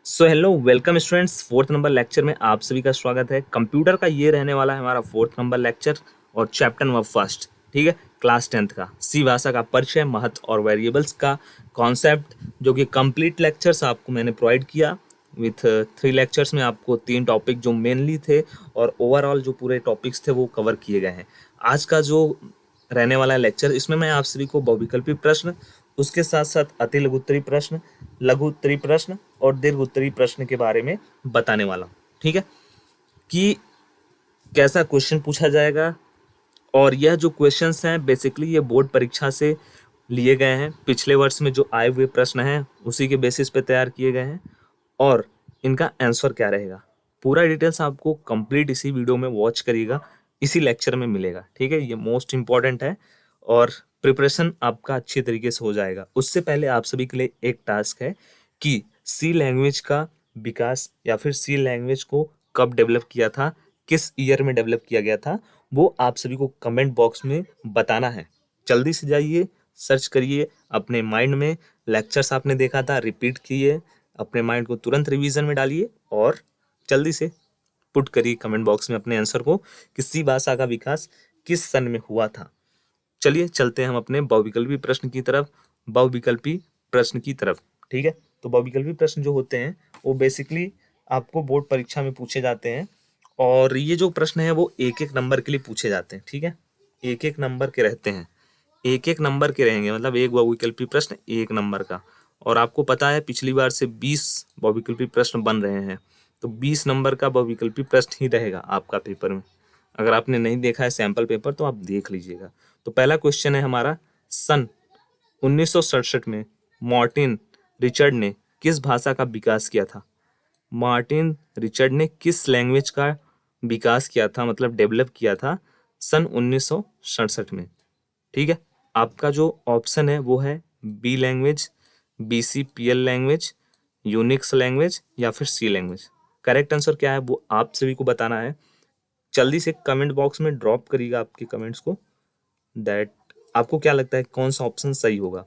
So hello welcome students, fourth number lecture में आप सभी का स्वागत है। कंप्यूटर का ये रहने वाला है हमारा फोर्थ नंबर लेक्चर और चैप्टर नंबर फर्स्ट। ठीक है, क्लास 10th का सी भाषा का परिचय, महत्व और वेरिएबल्स का कॉन्सेप्ट, जो कि कंप्लीट लेक्चर्स आपको मैंने प्रोवाइड किया विथ 3 लेक्चर्स में। आपको 3 टॉपिक जो मेनली थे और ओवरऑल जो पूरे टॉपिक्स थे वो कवर किए गए हैं। आज का जो रहने वाला लेक्चर, इसमें मैं आप सभी को बहुविकल्पी प्रश्न, उसके साथ साथ अति लघु उत्तरीय प्रश्न, लघु उत्तरीय प्रश्न और दीर्घ उत्तरीय प्रश्न के बारे में बताने वाला हूँ। ठीक है, कि कैसा क्वेश्चन पूछा जाएगा। और यह जो क्वेश्चंस हैं बेसिकली ये बोर्ड परीक्षा से लिए गए हैं। पिछले वर्ष में जो आए हुए प्रश्न हैं उसी के बेसिस पे तैयार किए गए हैं और इनका आंसर क्या रहेगा, पूरा डिटेल्स आपको कंप्लीट इसी वीडियो में वॉच करिएगा, इसी लेक्चर में मिलेगा। ठीक है, ये मोस्ट इंपॉर्टेंट है और प्रिपरेशन आपका अच्छी तरीके से हो जाएगा। उससे पहले आप सभी के लिए एक टास्क है कि सी लैंग्वेज का विकास या फिर सी लैंग्वेज को कब डेवलप किया था, किस ईयर में डेवलप किया गया था, वो आप सभी को कमेंट बॉक्स में बताना है। जल्दी से जाइए, सर्च करिए अपने माइंड में। लेक्चर्स आपने देखा था, रिपीट कीजिए, अपने माइंड को तुरंत रिवीजन में डालिए और जल्दी से पुट करिए कमेंट बॉक्स में अपने आंसर को कि सी भाषा का विकास किस सन में हुआ था। चलिए चलते हैं हम अपने बहुविकल्पी प्रश्न की तरफ, बहुविकल्पी प्रश्न की तरफ। ठीक है, तो बहुविकल्पी प्रश्न जो होते हैं वो बेसिकली आपको बोर्ड परीक्षा में पूछे जाते हैं और ये जो प्रश्न है वो एक एक नंबर के लिए पूछे जाते हैं। ठीक है, एक एक नंबर के रहते हैं, एक एक नंबर के रहेंगे, मतलब एक बहुविकल्पी प्रश्न एक नंबर का। और आपको पता है पिछली बार से 20 बहुविकल्पी प्रश्न बन रहे हैं, तो 20 नंबर का बहुविकल्पी प्रश्न ही रहेगा आपका पेपर में। अगर आपने नहीं देखा है सैंपल पेपर तो आप देख लीजिएगा। तो पहला क्वेश्चन है हमारा, सन 1967 में मार्टिन रिचर्ड ने किस भाषा का विकास किया था। मार्टिन रिचर्ड ने किस लैंग्वेज का विकास किया था, मतलब डेवलप किया था सन 1967 में। ठीक है, आपका जो ऑप्शन है वो है B language, BCPL language, Unix language या फिर सी लैंग्वेज। करेक्ट आंसर क्या है वो आप सभी को बताना है। जल्दी से कमेंट बॉक्स में ड्रॉप करिएगा आपके कमेंट्स को, दैट आपको क्या लगता है कौन सा ऑप्शन सही होगा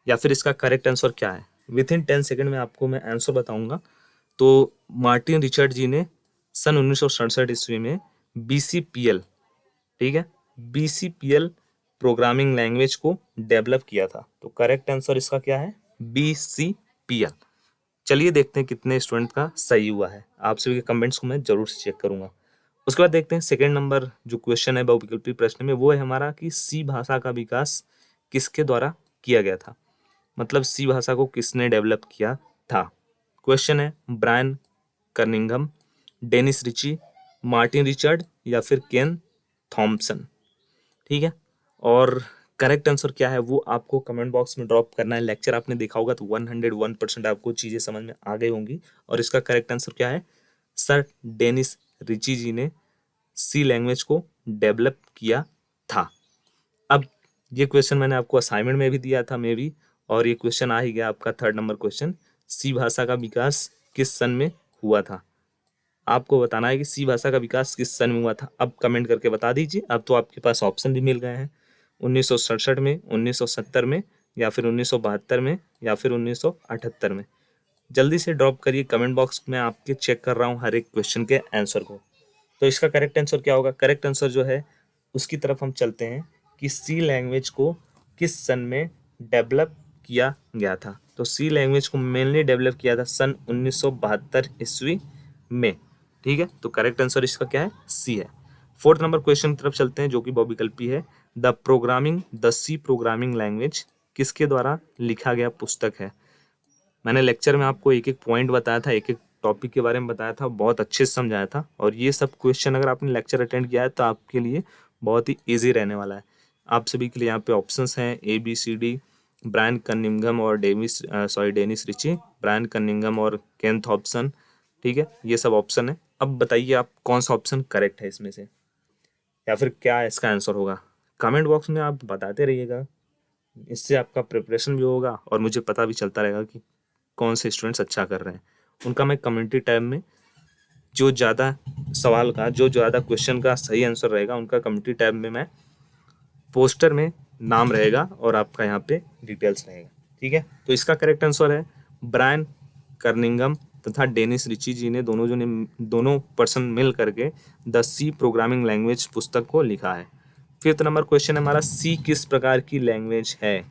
या फिर इसका करेक्ट आंसर क्या है। विथ इन 10 सेकेंड में आपको मैं आंसर बताऊंगा। तो मार्टिन रिचर्ड जी ने सन 1967 ईस्वी में BCPL, ठीक है, BCPL प्रोग्रामिंग लैंग्वेज को डेवलप किया था। तो करेक्ट आंसर इसका क्या है, BCPL। चलिए देखते हैं कितने स्टूडेंट का सही हुआ है। आप सभी के कमेंट्स को मैं जरूर से चेक करूंगा। उसके बाद देखते हैं सेकेंड नंबर जो क्वेश्चन है बहुविकल्पी प्रश्न में, वो है हमारा कि सी भाषा का विकास किसके द्वारा किया गया था, मतलब सी भाषा को किसने डेवलप किया था। क्वेश्चन है Brian Kernighan, Dennis Ritchie, Martin Richard या फिर केन थॉम्पसन। ठीक है, और करेक्ट आंसर क्या है वो आपको कमेंट बॉक्स में ड्रॉप करना है। लेक्चर आपने देखा होगा तो 101% आपको चीज़ें समझ में आ गई होंगी। और इसका करेक्ट आंसर क्या है, सर डेनिस रिची जी ने सी लैंग्वेज को डेवलप किया था। अब ये क्वेश्चन मैंने आपको असाइनमेंट में भी दिया था मे भी, और ये क्वेश्चन आ ही गया आपका थर्ड नंबर क्वेश्चन, सी भाषा का विकास किस सन में हुआ था। आपको बताना है कि सी भाषा का विकास किस सन में हुआ था। अब कमेंट करके बता दीजिए। अब तो आपके पास ऑप्शन भी मिल गए हैं, 1967 में, 1970 में या फिर 1972 में या फिर 1978 में। जल्दी से ड्रॉप करिए कमेंट बॉक्स में, आपके चेक कर रहा हूँ हर एक क्वेश्चन के आंसर को। तो इसका करेक्ट आंसर क्या होगा, करेक्ट आंसर जो है उसकी तरफ हम चलते हैं कि सी लैंग्वेज को किस सन में डेवलप किया गया था। तो सी लैंग्वेज को मेनली डेवलप किया था सन 1972 ईस्वी में। ठीक है, तो करेक्ट आंसर इसका क्या है, सी है। फोर्थ नंबर क्वेश्चन की तरफ चलते हैं जो कि बहुविकल्पी है। द सी प्रोग्रामिंग लैंग्वेज किसके द्वारा लिखा गया पुस्तक है। मैंने लेक्चर में आपको एक एक पॉइंट बताया था, एक एक टॉपिक के बारे में बताया था, बहुत अच्छे से समझाया था। और ये सब क्वेश्चन अगर आपने लेक्चर अटेंड किया है तो आपके लिए बहुत ही ईजी रहने वाला है। आप सभी के लिए यहाँ पे ऑप्शंस हैं ABCD, ब्रायन कनिंघम और डेनिस रिची, ब्रायन कनिंघम और केन थॉम्पसन। ठीक है, ये सब ऑप्शन है। अब बताइए आप कौन सा ऑप्शन करेक्ट है इसमें से, या फिर क्या इसका आंसर होगा। कमेंट बॉक्स में आप बताते रहिएगा, इससे आपका प्रिपरेशन भी होगा और मुझे पता भी चलता रहेगा कि कौन से स्टूडेंट्स अच्छा कर रहे हैं। उनका मैं कम्युनिटी टैब में जो ज़्यादा सवाल का, जो ज़्यादा क्वेश्चन का सही आंसर रहेगा, उनका कम्युनिटी टैब में मैं पोस्टर में नाम रहेगा और आपका यहाँ पे डिटेल्स रहेगा। ठीक है, तो इसका करेक्ट आंसर है ब्रायन कर्निंगम तथा डेनिस रिची जी ने दोनों पर्सन मिल करके द सी प्रोग्रामिंग लैंग्वेज पुस्तक को लिखा है। फिफ्थ नंबर क्वेश्चन है हमारा, सी किस प्रकार की लैंग्वेज है?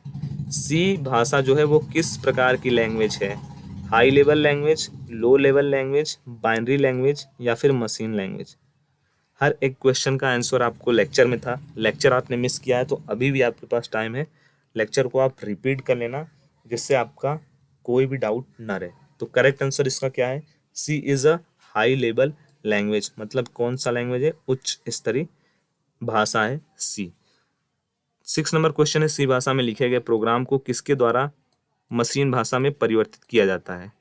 सी भाषा जो है वो किस प्रकार की लैंग्वेज है? High level language, low level language, binary language या फिर मशीन लैंग्वेज? हर एक क्वेश्चन का आंसर आपको लेक्चर में था। लेक्चर आपने मिस किया है तो अभी भी आपके पास टाइम है, लेक्चर को आप रिपीट कर लेना जिससे आपका कोई भी डाउट ना रहे। तो करेक्ट आंसर इसका क्या है? C is a high level language. मतलब कौन सा लैंग्वेज है? उच्च स्तरीय भाषा है सी। 6 नंबर क्वेश्चन है, सी भाषा में लिखे गए प्रोग्राम को किसके द्वारा मशीन भाषा में परिवर्तित किया जाता है?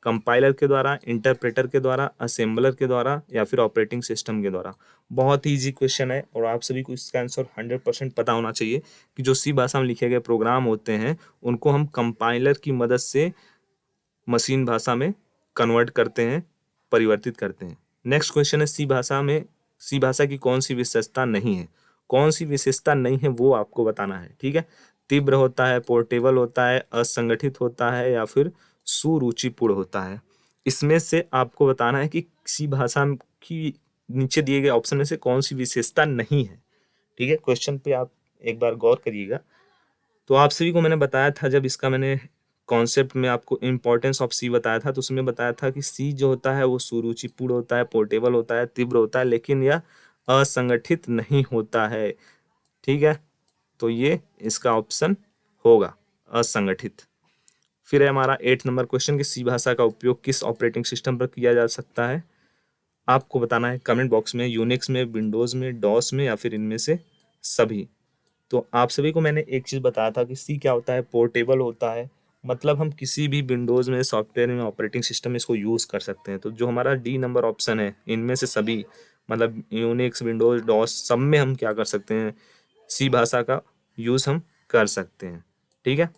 कंपाइलर के द्वारा, इंटरप्रेटर के द्वारा, असेंबलर के द्वारा या फिर ऑपरेटिंग सिस्टम के द्वारा? बहुत ही इजी क्वेश्चन है और आप सभी को इसका आंसर 100% पता होना चाहिए कि जो सी भाषा में लिखे गए प्रोग्राम होते हैं उनको हम कंपाइलर की मदद से मशीन भाषा में कन्वर्ट करते हैं, परिवर्तित करते हैं। नेक्स्ट क्वेश्चन है, सी भाषा की कौन सी विशेषता नहीं है? कौन सी विशेषता नहीं है वो आपको बताना है, ठीक है। तीव्र होता है, पोर्टेबल होता है, असंगठित होता है या फिर सुरुचिपूर्ण होता है? इसमें से आपको बताना है कि सी भाषा की नीचे दिए गए ऑप्शन में से कौन सी विशेषता नहीं है, ठीक है। क्वेश्चन पे आप एक बार गौर करिएगा। तो आप सभी को मैंने बताया था, जब इसका मैंने कॉन्सेप्ट में आपको इम्पोर्टेंस ऑफ सी बताया था तो उसमें बताया था कि सी जो होता है वो सुरुचिपूर्ण होता है, पोर्टेबल होता है, तीव्र होता है, लेकिन यह असंगठित नहीं होता है, ठीक है। तो ये इसका ऑप्शन होगा, असंगठित। फिर है हमारा 8 नंबर क्वेश्चन कि सी भाषा का उपयोग किस ऑपरेटिंग सिस्टम पर किया जा सकता है? आपको बताना है कमेंट बॉक्स में, यूनिक्स में, विंडोज़ में, डॉस में या फिर इनमें से सभी। तो आप सभी को मैंने एक चीज़ बताया था कि सी क्या होता है? पोर्टेबल होता है। मतलब हम किसी भी विंडोज़ में, सॉफ्टवेयर में, ऑपरेटिंग सिस्टम में इसको यूज़ कर सकते हैं। तो जो हमारा डी नंबर ऑप्शन है, इनमें से सभी, मतलब यूनिक्स, विंडोज़, डॉस, सब में हम क्या कर सकते हैं? सी भाषा का यूज़ हम कर सकते हैं, ठीक है।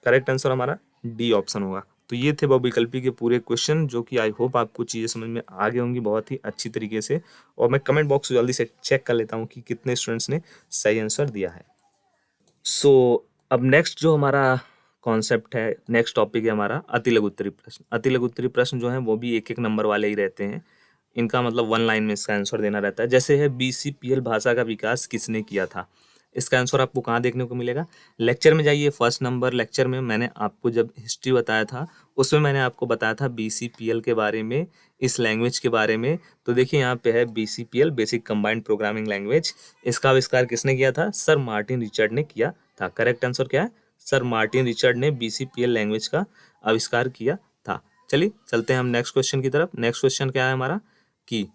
करेक्ट आंसर हमारा डी ऑप्शन होगा। तो ये थे बहुविकल्पी के पूरे क्वेश्चन, जो कि आई होप आपको चीज़ें समझ में आ गई होंगी बहुत ही अच्छी तरीके से। और मैं कमेंट बॉक्स जल्दी से चेक कर लेता हूँ कि कितने स्टूडेंट्स ने सही आंसर दिया है। सो अब नेक्स्ट जो हमारा कॉन्सेप्ट है, नेक्स्ट टॉपिक है हमारा अति लघु उत्तरीय प्रश्न। अति लघु उत्तरीय प्रश्न जो है वो भी एक एक नंबर वाले ही रहते हैं। इनका मतलब 1 लाइन में इसका आंसर देना रहता है। जैसे है, बीसीपीएल भाषा का विकास किसने किया था? इसका आंसर आपको कहाँ देखने को मिलेगा? लेक्चर में जाइए, फर्स्ट नंबर लेक्चर में मैंने आपको जब हिस्ट्री बताया था उसमें मैंने आपको बताया था बीसीपीएल के बारे में, इस लैंग्वेज के बारे में। तो देखिए यहाँ पे है BCPL, basic combined programming language. इसका आविष्कार किसने किया था? सर मार्टिन रिचर्ड ने किया था। करेक्ट आंसर क्या है? सर मार्टिन रिचर्ड ने बीसीपीएल लैंग्वेज का आविष्कार किया था। चलिए चलते हैं हम नेक्स्ट क्वेश्चन की तरफ। नेक्स्ट क्वेश्चन क्या है हमारा कि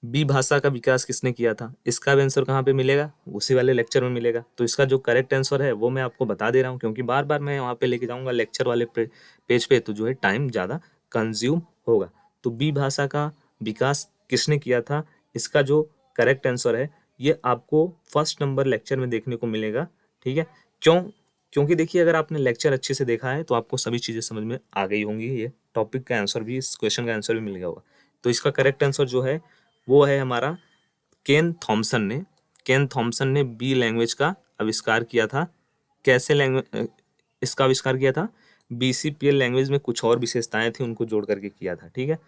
बी भाषा का विकास किसने किया था? इसका भी आंसर कहाँ पे मिलेगा? उसी वाले लेक्चर में मिलेगा। तो इसका जो करेक्ट आंसर है वो मैं आपको बता दे रहा हूँ, क्योंकि बार बार मैं वहाँ पे लेके जाऊँगा लेक्चर वाले पेज पे, तो जो है टाइम ज़्यादा कंज्यूम होगा। तो बी भाषा का विकास किसने किया था? इसका जो करेक्ट आंसर है ये आपको फर्स्ट नंबर लेक्चर में देखने को मिलेगा, ठीक है। क्योंकि देखिए, अगर आपने लेक्चर अच्छे से देखा है तो आपको सभी चीज़ें समझ में आ गई होंगी। ये टॉपिक का आंसर भी, इस क्वेश्चन का आंसर भी मिल गया होगा। तो इसका करेक्ट आंसर जो है वो है हमारा केन थॉमसन ने। केन थॉमसन ने बी लैंग्वेज का आविष्कार किया था। कैसे लैंग्वेज इसका आविष्कार किया था? बीसीपीएल लैंग्वेज में कुछ और विशेषताएं थी, उनको जोड़ करके किया था, ठीक है।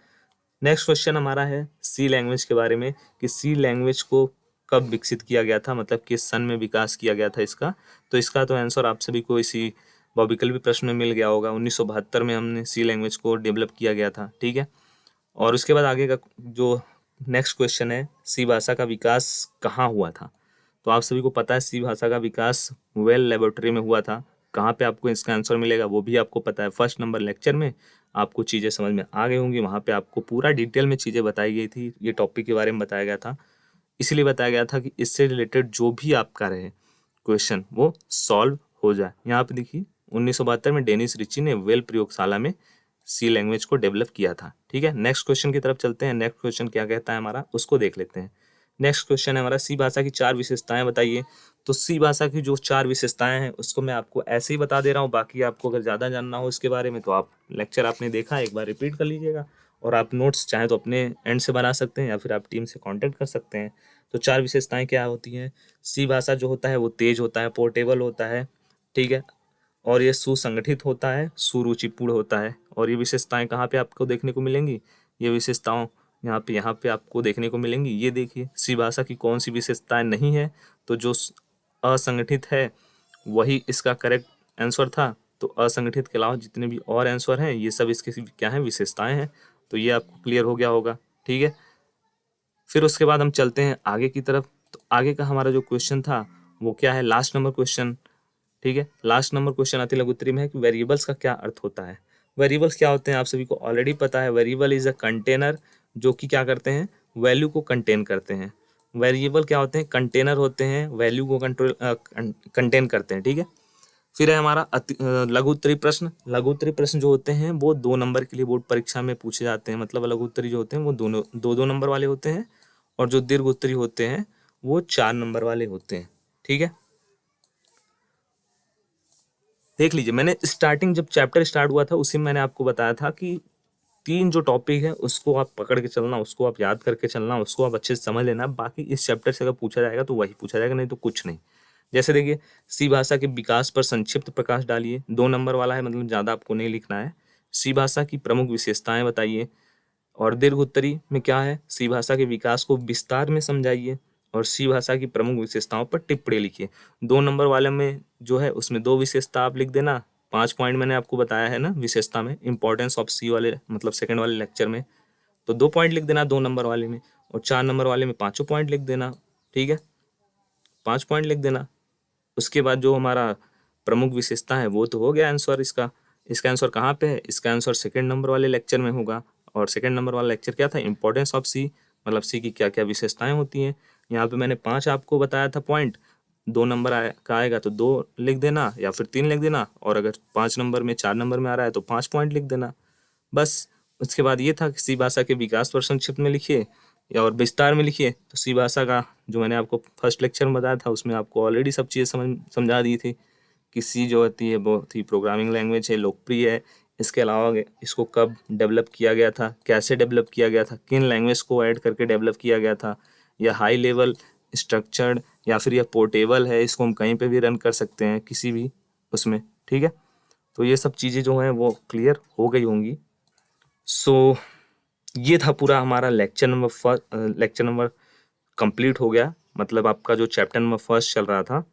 नेक्स्ट क्वेश्चन हमारा है सी लैंग्वेज के बारे में कि सी लैंग्वेज को कब विकसित किया गया था, मतलब किस सन में विकास किया गया था इसका। तो इसका तो आंसर आप सभी को इसी बहुविकल्पी प्रश्न में मिल गया होगा। 1972 में हमने सी लैंग्वेज को डेवलप किया गया था, ठीक है। और उसके बाद आगे का जो नेक्स्ट क्वेश्चन है, सी भाषा का विकास कहाँ हुआ था? तो आप सभी को पता है सी भाषा का विकास वेल लेबोरेटरी में हुआ था। कहाँ पे आपको इसका आंसर मिलेगा वो भी आपको पता है। फर्स्ट नंबर लेक्चर में आपको चीज़ें समझ में आ गई होंगी, वहाँ पे आपको पूरा डिटेल में चीज़ें बताई गई थी, ये टॉपिक के बारे में बताया गया था। इसलिए बताया गया था कि इससे रिलेटेड जो भी आपका रहे क्वेश्चन वो सॉल्व हो जाए। यहाँ पे देखिए 1972 में डेनिस रिची ने वेल प्रयोगशाला में सी लैंग्वेज को डेवलप किया था, ठीक है। नेक्स्ट क्वेश्चन की तरफ चलते हैं। नेक्स्ट क्वेश्चन क्या कहता है हमारा, उसको देख लेते हैं। नेक्स्ट क्वेश्चन है हमारा सी भाषा की 4 विशेषताएं बताइए। तो सी भाषा की जो 4 विशेषताएं हैं उसको मैं आपको ऐसे ही बता दे रहा हूँ। बाकी आपको अगर ज़्यादा जानना हो इसके बारे में तो आप लेक्चर आपने देखा एक बार रिपीट कर लीजिएगा, और आप नोट्स चाहें तो अपने एंड से बना सकते हैं या फिर आप टीम से कॉन्टेक्ट कर सकते हैं। तो 4 विशेषताएं क्या होती हैं? सी भाषा जो होता है वो तेज होता है, पोर्टेबल होता है, ठीक है, और ये सुसंगठित होता है, सुरुचिपूर्ण होता है। और ये विशेषताएं कहाँ पे आपको देखने को मिलेंगी? ये विशेषताओं यहाँ पे आपको देखने को मिलेंगी। ये देखिए सी भाषा की कौन सी विशेषताएं नहीं है, तो जो असंगठित है वही इसका करेक्ट आंसर था। तो असंगठित के अलावा जितने भी और आंसर हैं ये सब इसके क्या हैं, विशेषताएं हैं। तो ये आपको क्लियर हो गया होगा, ठीक है। फिर उसके बाद हम चलते हैं आगे की तरफ। तो आगे का हमारा जो क्वेश्चन था वो क्या है, लास्ट नंबर क्वेश्चन, ठीक है। लास्ट नंबर क्वेश्चन अति लघु उत्तरी में है कि वेरिएबल्स का क्या अर्थ होता है। वेरिएबल्स क्या होते हैं आप सभी को ऑलरेडी पता है। वेरिएबल इज अ कंटेनर जो कि क्या करते हैं, वैल्यू को कंटेन करते हैं। वेरिएबल क्या होते हैं, कंटेनर होते हैं, वैल्यू को कंटेन करते हैं, ठीक है। फिर है हमारा लघु उत्तरी प्रश्न। लघु उत्तरी प्रश्न जो होते हैं वो 2 नंबर के लिए बोर्ड परीक्षा में पूछे जाते हैं। मतलब लघु उत्तरी जो होते हैं वो दोनों 2-2 नंबर वाले होते हैं, और जो दीर्घ उत्तरी होते हैं वो 4 नंबर वाले होते हैं, ठीक है। देख लीजिए, मैंने स्टार्टिंग जब चैप्टर स्टार्ट हुआ था उसी में मैंने आपको बताया था कि 3 जो टॉपिक है उसको आप पकड़ के चलना, उसको आप याद करके चलना, उसको आप अच्छे से समझ लेना। बाकी इस चैप्टर से अगर पूछा जाएगा तो वही पूछा जाएगा, नहीं तो कुछ नहीं। जैसे देखिए, सी भाषा के विकास पर संक्षिप्त प्रकाश डालिए, 2 नंबर वाला है, मतलब ज़्यादा आपको नहीं लिखना है। सी भाषा की प्रमुख विशेषताएं बताइए। और दीर्घ उत्तरी में क्या है, सी भाषा के विकास को विस्तार में समझाइए। और सी भाषा की प्रमुख विशेषताओं पर टिप्पणी लिखिए। 2 नंबर वाले में जो है उसमें 2 विशेषता आप लिख देना। 5 पॉइंट मैंने आपको बताया है ना विशेषता में, इंपॉर्टेंस ऑफ सी वाले मतलब सेकंड वाले लेक्चर में, तो 2 पॉइंट लिख देना 2 नंबर वाले में, और 4 नंबर वाले में 5 पॉइंट लिख देना, ठीक है। 5 पॉइंट लिख देना। उसके बाद जो हमारा प्रमुख विशेषता है वो तो हो गया आंसर इसका। इसका आंसर कहाँ पे है, इसका आंसर सेकंड नंबर वाले लेक्चर में होगा। और सेकंड नंबर वाला लेक्चर क्या था, इंपॉर्टेंस ऑफ सी, मतलब सी की क्या क्या विशेषताएं होती हैं। यहाँ पे मैंने 5 आपको बताया था पॉइंट। 2 नंबर का आएगा तो 2 लिख देना या फिर 3 लिख देना, और अगर 5 नंबर में 4 नंबर में आ रहा है तो 5 पॉइंट लिख देना बस। उसके बाद ये था कि सी भाषा के विकास पर संक्षिप्त में लिखिए या और विस्तार में लिखिए। तो सी भाषा का जो मैंने आपको फर्स्ट लेक्चर में बताया था उसमें आपको ऑलरेडी सब चीज़ें समझा दी थी कि सी जो होती है बहुत ही प्रोग्रामिंग लैंग्वेज है, लोकप्रिय है। इसके अलावा इसको कब डेवलप किया गया था, कैसे डेवलप किया गया था, किन लैंग्वेज को ऐड करके डेवलप किया गया था, या हाई लेवल स्ट्रक्चर्ड या फिर यह पोर्टेबल है, इसको हम कहीं पे भी रन कर सकते हैं किसी भी उसमें, ठीक है। तो ये सब चीज़ें जो हैं वो क्लियर हो गई होंगी। सो ये था पूरा हमारा लेक्चर नंबर कंप्लीट हो गया। मतलब आपका जो चैप्टर नंबर फर्स्ट चल रहा था,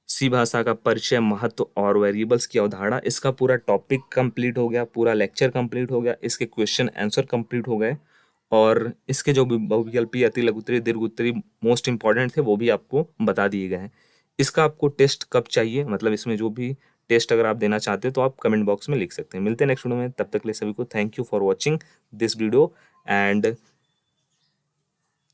सी भाषा का परिचय, महत्व और वेरिएबल्स की अवधारणा, इसका पूरा टॉपिक कंप्लीट हो गया, पूरा लेक्चर कंप्लीट हो गया, इसके क्वेश्चन आंसर कंप्लीट हो गए, और इसके जो भी बहुविकल्पी, अति लघु उत्तरी, दीर्घ उत्तरी मोस्ट इंपॉर्टेंट थे वो भी आपको बता दिए गए हैं। इसका आपको टेस्ट कब चाहिए, मतलब इसमें जो भी टेस्ट अगर आप देना चाहते हो तो आप कमेंट बॉक्स में लिख सकते हैं। मिलते हैं नेक्स्ट वीडियो में, तब तक के लिए सभी को thank you for watching this video and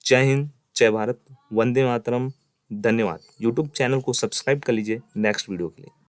जय हिंद, जय भारत, वंदे मातरम। धन्यवाद। यूट्यूब चैनल को सब्सक्राइब कर लीजिए नेक्स्ट वीडियो के लिए।